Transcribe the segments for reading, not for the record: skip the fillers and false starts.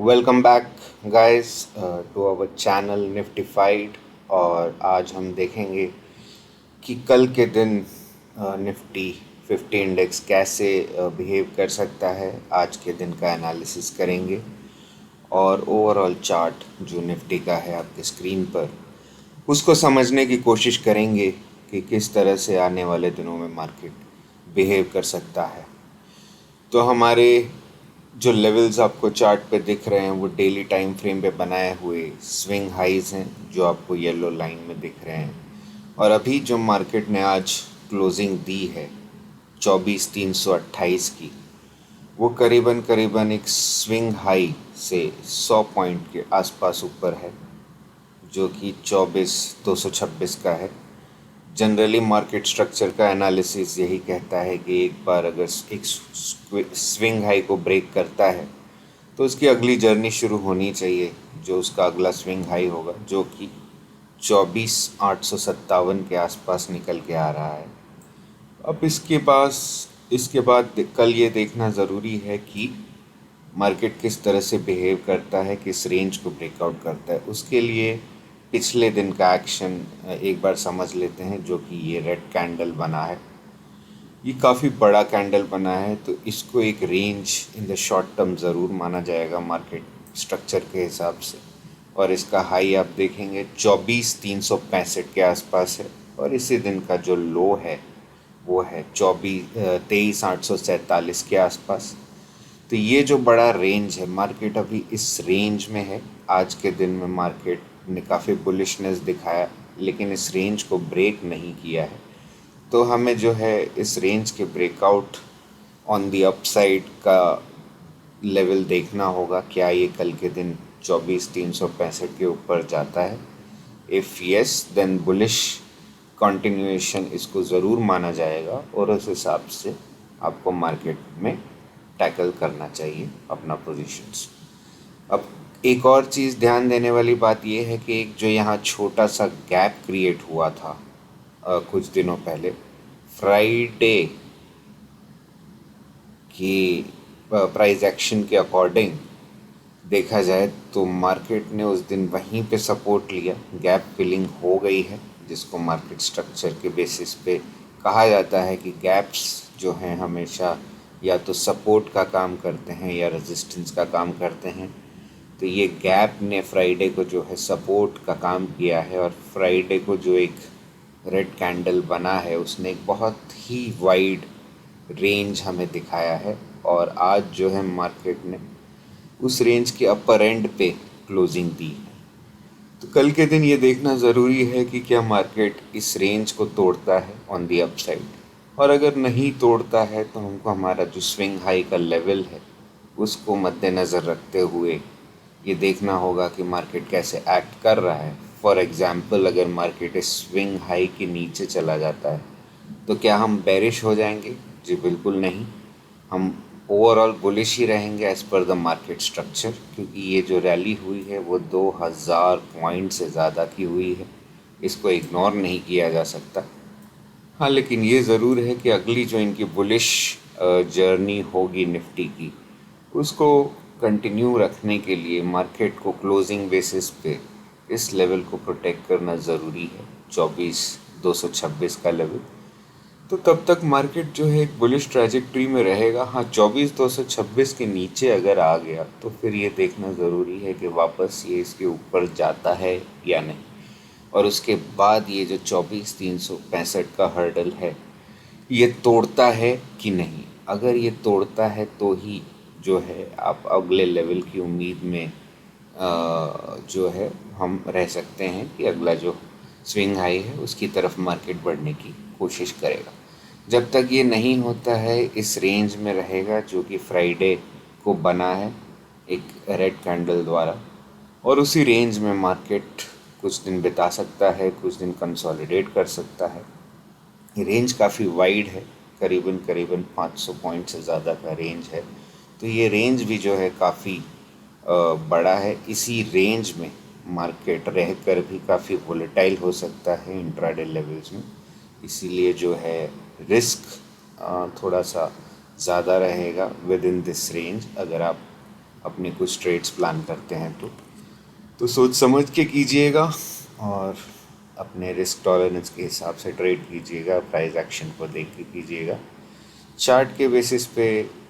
Welcome back guys to our channel Niftified. और आज हम देखेंगे कि कल के दिन निफ्टी 50 इंडेक्स कैसे बिहेव कर सकता है। आज के दिन का एनालिसिस करेंगे और ओवरऑल चार्ट जो निफ्टी का है आपके स्क्रीन पर उसको समझने की कोशिश करेंगे कि किस तरह से आने वाले दिनों में मार्केट बिहेव कर सकता है। तो हमारे जो लेवल्स आपको चार्ट पे दिख रहे हैं वो डेली टाइम फ्रेम पे बनाए हुए स्विंग हाइज हैं जो आपको येलो लाइन में दिख रहे हैं। और अभी जो मार्केट ने आज क्लोजिंग दी है 24,328 की, वो करीबन करीबन एक स्विंग हाई से 100 पॉइंट के आसपास ऊपर है, जो कि 24,226 का है। जनरली मार्केट स्ट्रक्चर का एनालिसिस यही कहता है कि एक बार अगर एक स्विंग हाई को ब्रेक करता है तो उसकी अगली जर्नी शुरू होनी चाहिए, जो उसका अगला स्विंग हाई होगा, जो कि 24,857 के आसपास निकल के आ रहा है। अब इसके बाद कल ये देखना ज़रूरी है कि मार्केट किस तरह से बिहेव करता है, किस रेंज को ब्रेकआउट करता है। उसके लिए पिछले दिन का एक्शन एक बार समझ लेते हैं, जो कि ये रेड कैंडल बना है। ये काफ़ी बड़ा कैंडल बना है, तो इसको एक range in the short term ज़रूर माना जाएगा मार्केट स्ट्रक्चर के हिसाब से। और इसका हाई आप देखेंगे 24,365 के आसपास है, और इसी दिन का जो लो है वो है 23,847 के आसपास। तो ये जो बड़ा रेंज है, मार्केट अभी इस रेंज में है। आज के दिन में मार्केट ने काफ़ी बुलिशनेस दिखाया, लेकिन इस रेंज को ब्रेक नहीं किया है। तो हमें जो है इस रेंज के ब्रेकआउट ऑन दी अपसाइड का लेवल देखना होगा। क्या ये कल के दिन 24,365 के ऊपर जाता है? If yes, then bullish continuation इसको ज़रूर माना जाएगा, और उस हिसाब से आपको मार्केट में टैकल करना चाहिए अपना पोजीशंस। अब एक और चीज़ ध्यान देने वाली बात यह है कि एक जो यहाँ छोटा सा गैप क्रिएट हुआ था कुछ दिनों पहले, फ्राइडे की प्राइस एक्शन के अकॉर्डिंग देखा जाए तो मार्केट ने उस दिन वहीं पे सपोर्ट लिया। गैप फिलिंग हो गई है, जिसको मार्केट स्ट्रक्चर के बेसिस पे कहा जाता है कि गैप्स जो हैं हमेशा या तो सपोर्ट का काम करते हैं या रेजिस्टेंस का काम करते हैं। तो ये गैप ने फ्राइडे को जो है सपोर्ट का काम किया है, और फ्राइडे को जो एक रेड कैंडल बना है उसने एक बहुत ही वाइड रेंज हमें दिखाया है। और आज जो है मार्केट ने उस रेंज के अपर एंड पे क्लोजिंग दी है। तो कल के दिन ये देखना ज़रूरी है कि क्या मार्केट इस रेंज को तोड़ता है ऑन दी अपसाइड, और अगर नहीं तोड़ता है तो हमको हमारा जो स्विंग हाई का लेवल है उसको मद्देनज़र रखते हुए ये देखना होगा कि मार्केट कैसे एक्ट कर रहा है। फॉर एग्ज़ाम्पल, अगर मार्केट इस स्विंग हाई के नीचे चला जाता है तो क्या हम बेरिश हो जाएंगे? जी बिल्कुल नहीं। हम ओवरऑल बुलिश ही रहेंगे as per the market structure, क्योंकि ये जो रैली हुई है वो 2000 पॉइंट से ज़्यादा की हुई है। इसको इग्नोर नहीं किया जा सकता। हाँ, लेकिन ये ज़रूर है कि अगली जो इनकी बुलिश जर्नी होगी निफ्टी की, उसको कंटिन्यू रखने के लिए मार्केट को क्लोजिंग बेसिस पे इस लेवल को प्रोटेक्ट करना ज़रूरी है, 24,226 का लेवल। तो तब तक मार्केट जो है एक बुलिश ट्रैजेक्टरी में रहेगा। हाँ, 24,226 के नीचे अगर आ गया तो फिर ये देखना ज़रूरी है कि वापस ये इसके ऊपर जाता है या नहीं, और उसके बाद ये जो 24,365 का हर्डल है ये तोड़ता है कि नहीं। अगर ये तोड़ता है तो ही जो है आप अगले लेवल की उम्मीद में जो है हम रह सकते हैं कि अगला जो स्विंग हाई है उसकी तरफ मार्केट बढ़ने की कोशिश करेगा। जब तक ये नहीं होता है इस रेंज में रहेगा, जो कि फ्राइडे को बना है एक रेड कैंडल द्वारा, और उसी रेंज में मार्केट कुछ दिन बिता सकता है, कुछ दिन कंसोलिडेट कर सकता है। ये रेंज काफ़ी वाइड है, करीबन करीबन 500 पॉइंट से ज़्यादा का रेंज है। तो ये रेंज भी जो है काफ़ी बड़ा है। इसी रेंज में मार्केट रहकर भी काफ़ी वोलेटाइल हो सकता है इंट्राडे लेवल्स में। इसीलिए जो है रिस्क थोड़ा सा ज़्यादा रहेगा विद इन दिस रेंज, अगर आप अपने कुछ ट्रेड्स प्लान करते हैं तो सोच समझ के कीजिएगा और अपने रिस्क टॉलरेंस के हिसाब से ट्रेड कीजिएगा, प्राइस एक्शन को देख के कीजिएगा। चार्ट के बेसिस पे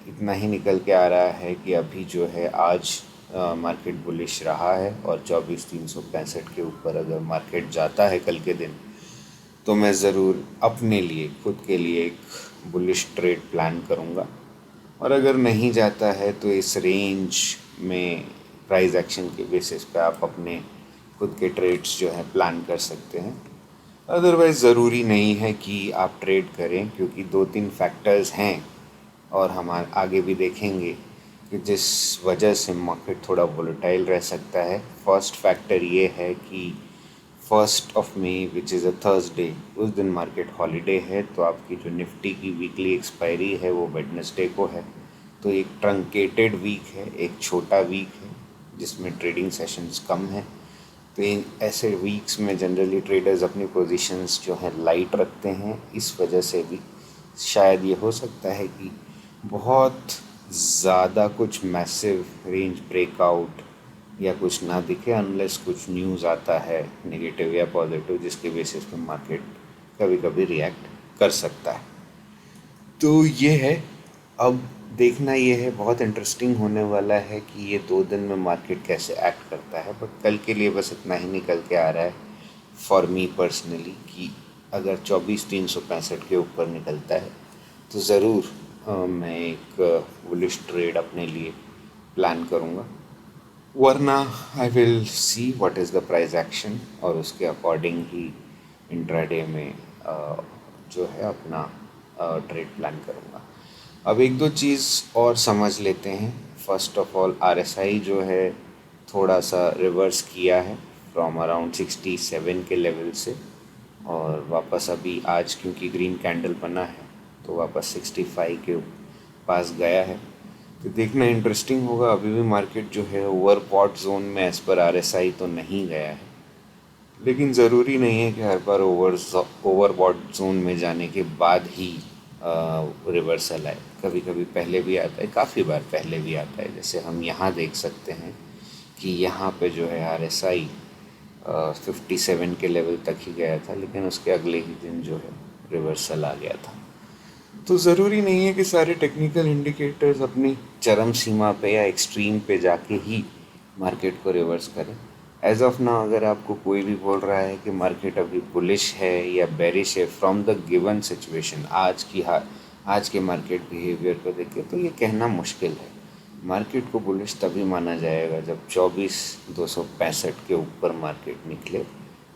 इतना ही निकल के आ रहा है कि अभी जो है आज मार्केट बुलिश रहा है और 24,365 के ऊपर अगर मार्केट जाता है कल के दिन तो मैं ज़रूर अपने लिए खुद के लिए एक बुलिश ट्रेड प्लान करूँगा। और अगर नहीं जाता है तो इस रेंज में प्राइस एक्शन के बेसिस पे आप अपने खुद के ट्रेड्स जो है प्लान कर सकते हैं। अदरवाइज़ ज़रूरी नहीं है कि आप ट्रेड करें, क्योंकि 2-3 फैक्टर्स हैं और हम आगे भी देखेंगे कि जिस वजह से मार्केट थोड़ा वोलेटाइल रह सकता है। फर्स्ट फैक्टर ये है कि 1 मई विच इज़ अ थर्सडे, उस दिन मार्केट हॉलीडे है, तो आपकी जो निफ्टी की वीकली एक्सपायरी है वो वेडनेसडे को है। तो एक ट्रंकेटेड वीक है, एक छोटा वीक है जिसमें ट्रेडिंग सेशंस कम हैं। तो इन ऐसे वीक्स में जनरली ट्रेडर्स अपनी पोजीशंस जो है लाइट रखते हैं। इस वजह से भी शायद ये हो सकता है कि बहुत ज़्यादा कुछ मैसिव रेंज ब्रेकआउट या कुछ ना दिखे, अनलेस कुछ न्यूज़ आता है नेगेटिव या पॉजिटिव, जिसके बेसिस पे मार्केट कभी कभी रिएक्ट कर सकता है। तो ये है, अब देखना ये है, बहुत इंटरेस्टिंग होने वाला है कि ये 2 दिन में मार्केट कैसे एक्ट करता है। बट कल के लिए बस इतना ही निकल के आ रहा है फॉर मी पर्सनली कि अगर 24,365 के ऊपर निकलता है तो ज़रूर मैं एक बुलिश ट्रेड अपने लिए प्लान करूँगा। वरना I will see what is the price action और उसके अकॉर्डिंग ही इंट्राडे में जो है अपना ट्रेड प्लान करूँगा। अब एक दो चीज़ और समझ लेते हैं। फर्स्ट ऑफ ऑल RSI जो है थोड़ा सा रिवर्स किया है फ्रॉम अराउंड 67 के लेवल से, और वापस अभी आज क्योंकि ग्रीन कैंडल बना है तो वापस 65 के पास गया है। तो देखना इंटरेस्टिंग होगा। अभी भी मार्केट जो है ओवरबॉट जोन में एज़ पर RSI तो नहीं गया है, लेकिन ज़रूरी नहीं है कि हर बार ओवरबॉट जोन में जाने के बाद ही रिवर्सल आए। कभी कभी पहले भी आता है, काफ़ी बार पहले भी आता है। जैसे हम यहाँ देख सकते हैं कि यहाँ पे जो है RSI 57 के लेवल तक ही गया था, लेकिन उसके अगले ही दिन जो है रिवर्सल आ गया था। तो ज़रूरी नहीं है कि सारे टेक्निकल इंडिकेटर्स अपनी चरम सीमा पे या एक्सट्रीम पे जाके ही मार्केट को रिवर्स करें। एज ऑफ नाउ अगर आपको कोई भी बोल रहा है कि मार्केट अभी बुलिश है या बेरिश है फ्रॉम द गिवन सिचुएशन, आज के मार्केट बिहेवियर को देख के, तो ये कहना मुश्किल है। मार्केट को बुलिश तभी माना जाएगा जब 24,265 के ऊपर मार्केट निकले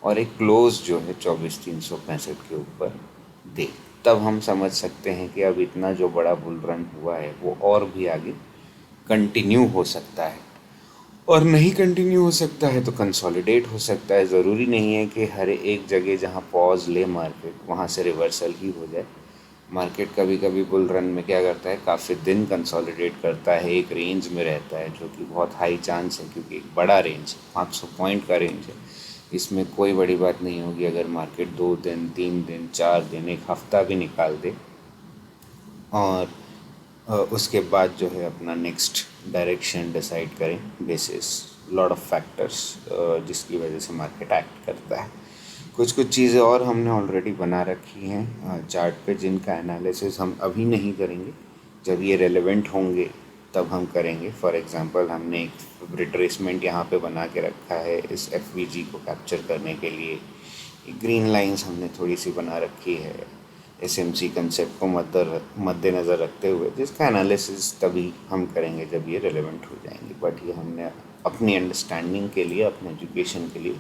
और एक क्लोज जो है 24,365 के ऊपर दे। तब हम समझ सकते हैं कि अब इतना जो बड़ा बुल रन हुआ है वो और भी आगे कंटिन्यू हो सकता है, और नहीं कंटिन्यू हो सकता है तो कंसोलिडेट हो सकता है। ज़रूरी नहीं है कि हर एक जगह जहाँ पॉज ले मार्केट वहाँ से रिवर्सल ही हो जाए। मार्केट कभी कभी बुल रन में क्या करता है, काफ़ी दिन कंसोलिडेट करता है, एक रेंज में रहता है, जो कि बहुत हाई चांस है क्योंकि एक बड़ा रेंज 500 पॉइंट का रेंज है। इसमें कोई बड़ी बात नहीं होगी अगर मार्केट 2 दिन 3 दिन 4 दिन एक हफ़्ता भी निकाल दे और उसके बाद जो है अपना नेक्स्ट डायरेक्शन डिसाइड करें बेसिस लॉट ऑफ फैक्टर्स, जिसकी वजह से मार्केट एक्ट करता है। कुछ कुछ चीज़ें और हमने ऑलरेडी बना रखी हैं चार्ट पे, जिनका एनालिसिस हम अभी नहीं करेंगे, जब ये रेलेवेंट होंगे तब हम करेंगे। फॉर एग्ज़ाम्पल हमने एक रिट्रेसमेंट यहाँ पे बना के रखा है इस FVG को कैप्चर करने के लिए। ग्रीन लाइंस हमने थोड़ी सी बना रखी है SMC कंसेप्ट को मद्देनज़र रखते हुए, जिसका एनालिसिस तभी हम करेंगे जब ये रेलेवेंट हो जाएंगे। बट ये हमने अपनी अंडरस्टैंडिंग के लिए, अपने एजुकेशन के लिए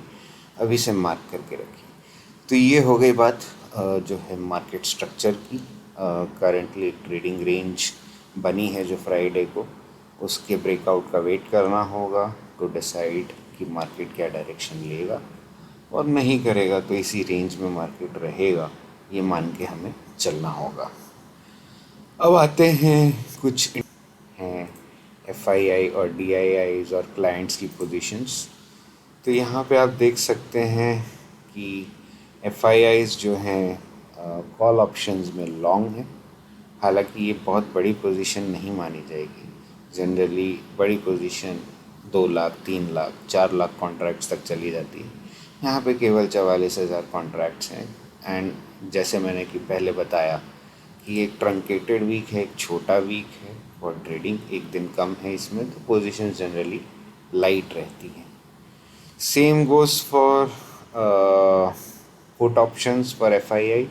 अभी से मार्क करके रखी। तो ये हो गई बात जो है मार्केट स्ट्रक्चर की। करंटली ट्रेडिंग रेंज बनी है जो फ्राइडे को, उसके ब्रेकआउट का वेट करना होगा टू डिसाइड कि मार्केट क्या डायरेक्शन लेगा, और नहीं करेगा तो इसी रेंज में मार्केट रहेगा, ये मान के हमें चलना होगा। अब आते हैं कुछ हैं FII और DIIs और क्लाइंट्स की पोजीशंस। तो यहाँ पे आप देख सकते हैं कि FIIs जो हैं कॉल ऑप्शंस में लॉन्ग है। हालांकि ये बहुत बड़ी पोजीशन नहीं मानी जाएगी, जनरली बड़ी पोजीशन 2 लाख 3 लाख 4 लाख कॉन्ट्रैक्ट्स तक चली जाती है। यहाँ पे केवल 44,000 कॉन्ट्रैक्ट्स हैं। एंड जैसे मैंने कि पहले बताया कि एक ट्रंकेटेड वीक है, एक छोटा वीक है और ट्रेडिंग एक दिन कम है इसमें, तो पोजीशन जनरली लाइट रहती हैं। Same goes for put options for FII,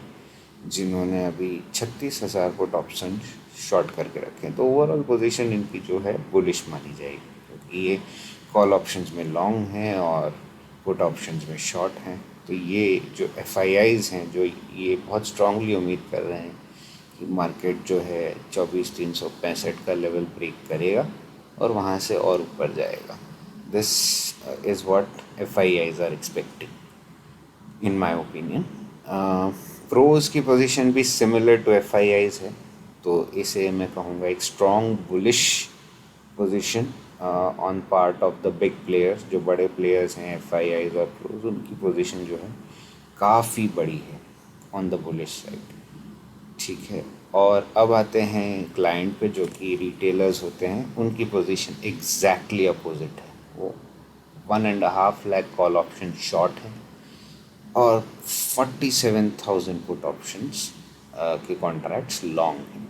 जिन्होंने अभी 36,000 पुट ऑप्शन शॉर्ट करके रखे हैं। तो ओवरऑल पोजीशन इनकी जो है बुलिश मानी जाएगी, क्योंकि ये कॉल ऑप्शंस में लॉन्ग हैं और पुट ऑप्शंस में शॉर्ट हैं। तो ये जो एफआईआईज हैं, जो ये बहुत स्ट्रांगली उम्मीद कर रहे हैं कि मार्केट जो है 24,365 का लेवल ब्रेक करेगा और वहाँ से और ऊपर जाएगा। This is what FIIs are expecting in my opinion. Pros की पोजीशन भी सिमिलर टू एफआईआईज है, तो इसे मैं कहूँगा एक strong bullish position on part of the big players. जो बड़े प्लेयर्स हैं एफआईआईज और प्रोज, उनकी पोजीशन जो है काफ़ी बड़ी है ऑन द बुलिश साइड। ठीक है, और अब आते हैं क्लाइंट पे, जो कि रिटेलर्स होते हैं। उनकी पोजीशन एग्जैक्टली अपोजिट है। वो 1.5 लाख कॉल ऑप्शन शॉर्ट है और 47,000 पुट ऑप्शंस के कॉन्ट्रैक्ट्स लॉन्ग हैं।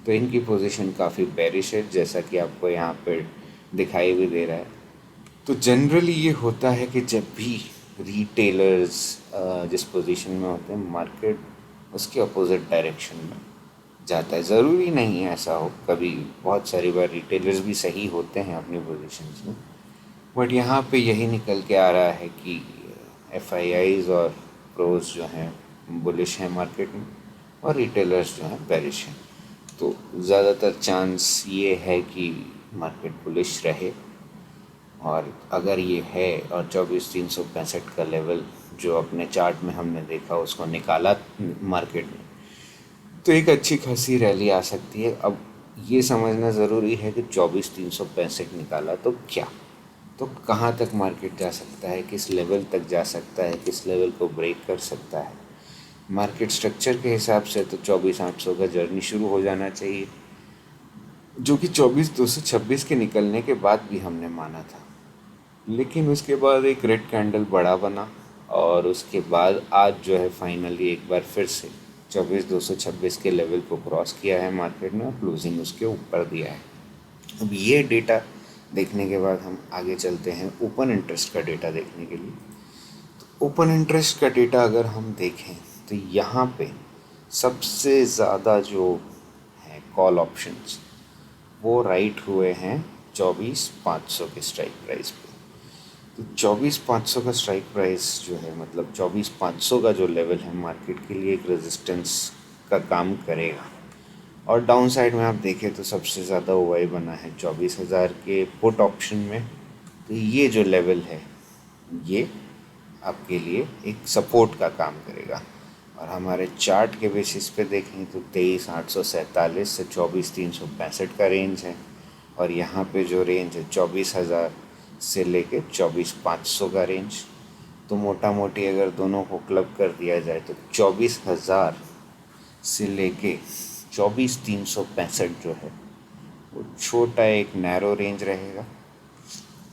तो इनकी पोजीशन काफ़ी बेरिश है, जैसा कि आपको यहाँ पे दिखाई भी दे रहा है। तो जनरली ये होता है कि जब भी रिटेलर्स जिस पोजीशन में होते हैं, मार्केट उसके अपोजिट डायरेक्शन में जाता है। ज़रूरी नहीं है ऐसा हो, कभी बहुत सारी बार रिटेलर्स भी सही होते हैं अपनी पोजीशंस में, बट यहाँ पे यही निकल के आ रहा है कि एफआईआईज और प्रोज जो हैं बुलिश हैं मार्केट में और रिटेलर्स जो हैं बेरिश हैं। तो ज़्यादातर चांस ये है कि मार्केट बुलिश रहे, और अगर ये है और 24,365 का लेवल जो अपने चार्ट में हमने देखा उसको निकाला मार्केट में, तो एक अच्छी खासी रैली आ सकती है। अब ये समझना ज़रूरी है कि 24,365 निकाला तो क्या, तो कहाँ तक मार्केट जा सकता है, किस लेवल तक जा सकता है, किस लेवल को ब्रेक कर सकता है। मार्केट स्ट्रक्चर के हिसाब से तो 24,800 का जर्नी शुरू हो जाना चाहिए, जो कि 24,226 के निकलने के बाद भी हमने माना था। लेकिन उसके बाद एक रेड कैंडल बड़ा बना और उसके बाद आज जो है फाइनली एक बार फिर से 24,226 के लेवल को क्रॉस किया है मार्केट ने और क्लोजिंग उसके ऊपर दिया है। अब ये डेटा देखने के बाद हम आगे चलते हैं ओपन इंटरेस्ट का डेटा देखने के लिए। तो ओपन इंटरेस्ट का डेटा अगर हम देखें तो यहाँ पे सबसे ज़्यादा जो है कॉल ऑप्शंस वो राइट हुए हैं 24,500 के स्ट्राइक प्राइस पे। तो 24,500 का स्ट्राइक प्राइस जो है, मतलब 24,500 का जो लेवल है, मार्केट के लिए एक रेजिस्टेंस का काम करेगा। और डाउन साइड में आप देखें तो सबसे ज़्यादा ओवाई बना है 24,000 के पुट ऑप्शन में। तो ये जो लेवल है ये आपके लिए एक सपोर्ट का काम करेगा। और हमारे चार्ट के बेसिस पे देखें तो 23,847 से 24,365 का रेंज है, और यहाँ पे जो रेंज है 24,000 से लेके 24,500 का रेंज। तो मोटा मोटी अगर दोनों को क्लब कर दिया जाए तो 24,000 से लेके 24,365 जो है वो छोटा एक नैरो रेंज रहेगा,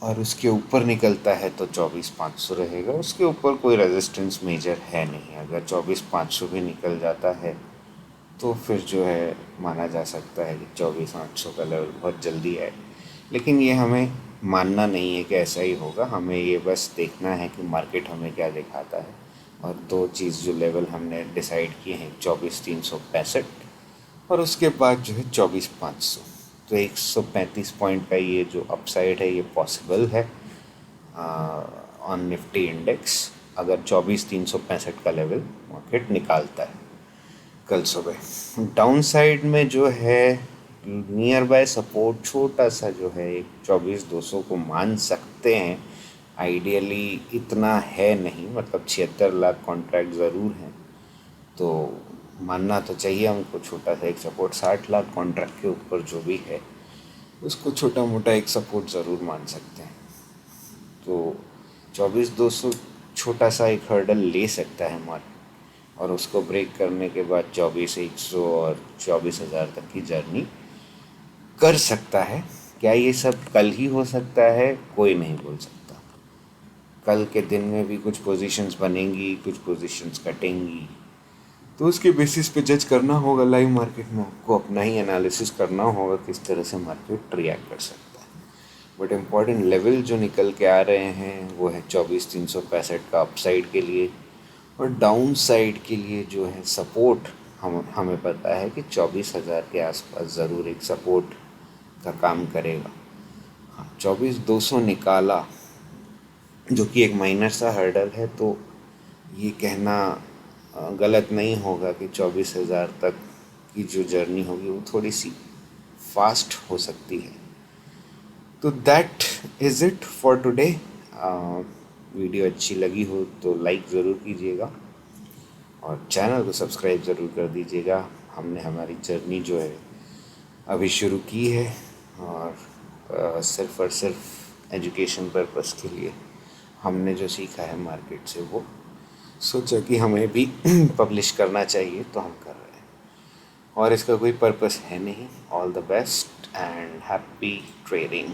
और उसके ऊपर निकलता है तो 24,500 रहेगा। उसके ऊपर कोई रेजिस्टेंस मेजर है नहीं। अगर 24,500 भी निकल जाता है तो फिर जो है माना जा सकता है कि 24,800 का लेवल बहुत जल्दी है। लेकिन ये हमें मानना नहीं है कि ऐसा ही होगा, हमें ये बस देखना है कि मार्केट हमें क्या दिखाता है। और दो चीज़ जो लेवल हमने डिसाइड किए हैं 24,365 और उसके बाद जो है 24,500। तो 135 पॉइंट का ये जो अपसाइड है ये पॉसिबल है ऑन निफ्टी इंडेक्स, अगर 24,365 का लेवल मार्केट निकालता है कल सुबह। डाउन साइड में जो है नियर बाय सपोर्ट छोटा सा जो है एक 24,200 को मान सकते हैं। आइडियली इतना है नहीं, मतलब 76 लाख कॉन्ट्रैक्ट ज़रूर हैं, तो मानना तो चाहिए हमको छोटा सा एक सपोर्ट। 60 लाख कॉन्ट्रैक्ट के ऊपर जो भी है उसको छोटा मोटा एक सपोर्ट ज़रूर मान सकते हैं। तो 24,200 छोटा सा एक हर्डल ले सकता है मार्केट, और उसको ब्रेक करने के बाद 24,100 और 24,000 तक की जर्नी कर सकता है। क्या ये सब कल ही हो सकता है? कोई नहीं बोल सकता। कल के दिन में भी कुछ पोजीशंस बनेंगी, कुछ पोजीशंस कटेंगी, तो उसके बेसिस पे जज करना होगा। लाइव मार्केट में आपको अपना ही एनालिसिस करना होगा किस तरह से मार्केट रिएक्ट कर सकता है। बट इम्पॉर्टेंट लेवल जो निकल के आ रहे हैं वो है 24,365 का अपसाइड के लिए, और डाउन साइड के लिए जो है सपोर्ट हमें पता है कि 24,000 के आसपास ज़रूर एक सपोर्ट का काम करेगा। हाँ, 24,200 निकाला जो कि एक माइनर सा हर्डल है, तो ये कहना गलत नहीं होगा कि 24,000 तक की जो जर्नी होगी वो थोड़ी सी फास्ट हो सकती है। तो that is it for today. Video अच्छी लगी हो तो लाइक ज़रूर कीजिएगा और चैनल को सब्सक्राइब ज़रूर कर दीजिएगा। हमने हमारी जर्नी जो है अभी शुरू की है, और सिर्फ़ और सिर्फ एजुकेशन पर्पस के लिए हमने जो सीखा है मार्केट से वो सोचा कि हमें भी पब्लिश करना चाहिए, तो हम कर रहे हैं, और इसका कोई पर्पस है नहीं। All the best and happy trading.